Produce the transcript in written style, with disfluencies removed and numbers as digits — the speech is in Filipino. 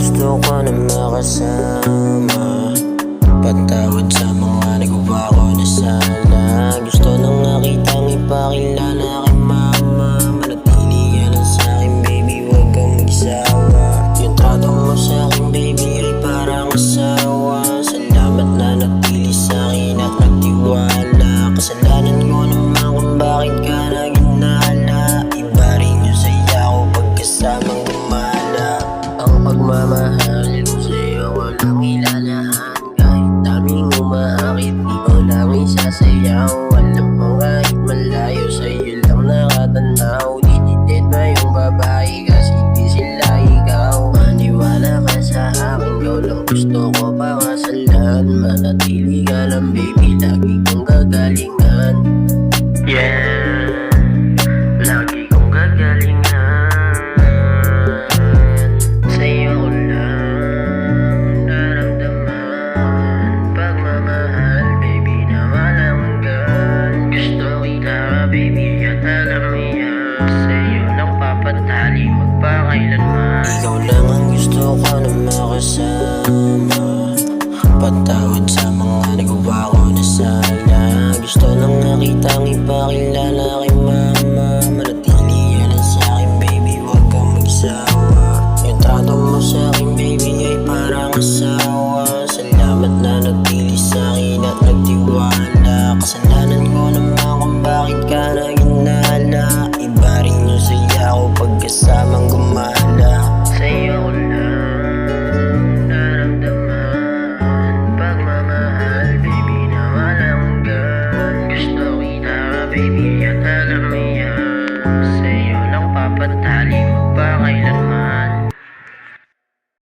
gusto ko na makasama. Patawad sa mga nagawa ko na sana. Gusto nang nakitang ipakilala kay mama. Manatili ka lang sa'kin baby, huwag kang mag-isawa. Yung trato mo sa'kin baby ay parang asawa. Salamat na natili sa'kin at nagtiwala. Kasalanan ko naman kung bakit ka naginala. Iba rin yung saya ko pagkasamang gumala. Ang pagmamahal ko sa'yo walang ilalahan. Kahit daming umahakit, ikaw lang isasayaw. Alam mo kahit malayo sa'yo lang nakatanaw. Dinitin na yung babae kasi di sila ikaw. Maniwala ka sa akin, ikaw lang gusto ko pakasalan. Manatili ka lang baby, lagi kong gagalingan. Yeah, lagi kong gagalingan. Sa'yo ko lang naramdaman pagmamahal baby na walang hanggan. Gusto kita baby at alam mo yan. Sa'yo lang papatali magpakailanman. Ikaw lang ang gusto ko na makasama. Patawad sa mga nagawa ko na sana. Gusto nang nakitang ipakilala kay mama. Manatili ka lang sa'kin baby, huwag kang mag-isawa. Yung trato mo sa'kin baby ay parang asawa. Salamat na nagpili sa'kin at nagtiwala. Kasalanan ko naman kung bakit ka naginala. Iba rin yung saya ko pagkasamang gumala. Sa'yo ko lang naramdaman pagmamahal baby na walang hanggan. Gusto kita baby